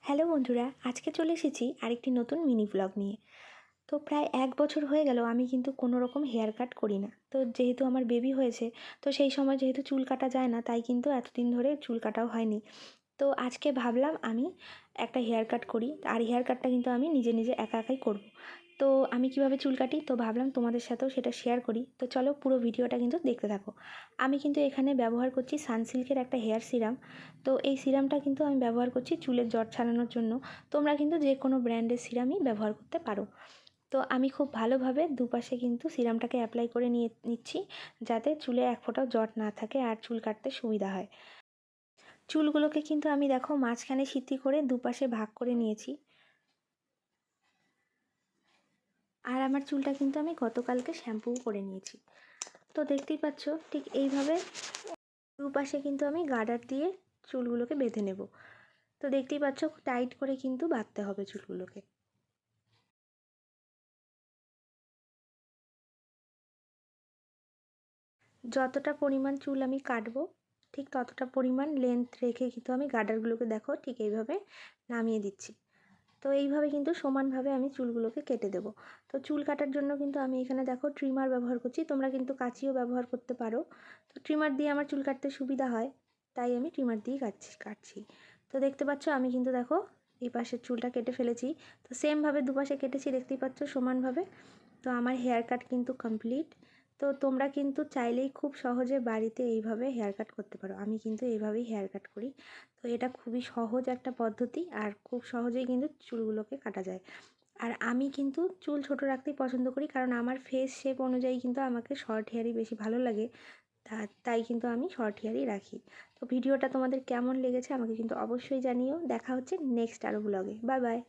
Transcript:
Hello বন্ধুরা, আজকে চলে এসেছি আরেকটি নতুন মিনি ব্লগ নিয়ে। তো প্রায় 1 বছর হয়ে গেল আমি কিন্তু কোনো রকম হেয়ার কাট করি না। তো যেহেতু আমার বেবি হয়েছে, তো সেই সময় যেহেতু চুল কাটা যায় না, তাই কিন্তু এতদিন ধরে চুল কাটাও হয়নি। তো আজকে ভাবলাম আমি একটা হেয়ার কাট করি, আর হেয়ার কাটটা কিন্তু আমি নিজে নিজে একা একাই করব। তো আমি কিভাবে চুল কাটি, তো ভাবলাম তোমাদের সাথেও সেটা শেয়ার করি। তো চলো পুরো ভিডিওটা কিন্তু দেখতে থাকো। আমি কিন্তু এখানে ব্যবহার করছি সানসিল্কের একটা হেয়ার সিরাম। তো এই সিরামটা কিন্তু আমি ব্যবহার করছি চুলের জট ছাড়ানোর জন্য। তোমরা কিন্তু যে কোনো ব্র্যান্ডের সিরামই ব্যবহার করতে পারো। তো আমি খুব ভালোভাবে দুপাশে কিন্তু সিরামটাকে অ্যাপ্লাই করে নিচ্ছি, যাতে চুলে এক ফোঁটাও জট না থাকে আর চুল কাটতে সুবিধা হয়। চুলগুলোকে কিন্তু আমি দেখো মাঝখানে সিথি করে দুপাশে ভাগ করে নিয়েছি। আর আমার চুলটা কিন্তু আমি গতকালকে শ্যাম্পুও করে নিয়েছি। তো দেখতেই পাচ্ছ ঠিক এইভাবে দুপাশে কিন্তু আমি গার্ডার দিয়ে চুলগুলোকে বেঁধে নেব। তো দেখতেই পাচ্ছ টাইট করে কিন্তু বাঁধতে হবে চুলগুলোকে। যতটা পরিমাণ চুল আমি কাটবো, ঠিক ততটা পরিমাণ লেন্থ রেখে কিন্তু আমি গার্ডারগুলোকে দেখো ঠিক এইভাবে নামিয়ে দিচ্ছি। তো এইভাবে কিন্তু সমানভাবে আমি চুলগুলোকে কেটে দেব। তো চুল কাটার জন্য কিন্তু আমি এখানে দেখো ট্রিমার ব্যবহার করছি, তোমরা কিন্তু কাঁচিও ব্যবহার করতে পারো। তো ট্রিমার দিয়ে আমার চুল কাটতে সুবিধা হয়, তাই আমি ট্রিমার দিয়েই কাটছি। তো দেখতে পাচ্ছ আমি কিন্তু দেখো এই পাশের চুলটা কেটে ফেলেছি। তো সেমভাবে দুপাশে কেটেছি, দেখতেই পাচ্ছ সমানভাবে। তো আমার হেয়ার কাট কিন্তু কমপ্লিট। তো তোমরা কিন্তু চাইলেই খুব সহজে বাড়িতে এইভাবে হেয়ার কাট করতে পারো। আমি কিন্তু এইভাবেই হেয়ার কাট করি। তো এটা খুবই সহজ একটা পদ্ধতি, আর খুব সহজেই কিন্তু চুলগুলোকে কাটা যায়। আর আমি কিন্তু চুল ছোট রাখতেই পছন্দ করি, কারণ আমার ফেস শেপ অনুযায়ী কিন্তু আমাকে শর্ট হেয়ারই বেশি ভালো লাগে। তাই কিন্তু আমি শর্ট হেয়ারই রাখি। তো ভিডিওটা তোমাদের কেমন লেগেছে আমাকে কিন্তু অবশ্যই জানিও। দেখা হচ্ছে নেক্সট আরও ব্লগে। Bye bye.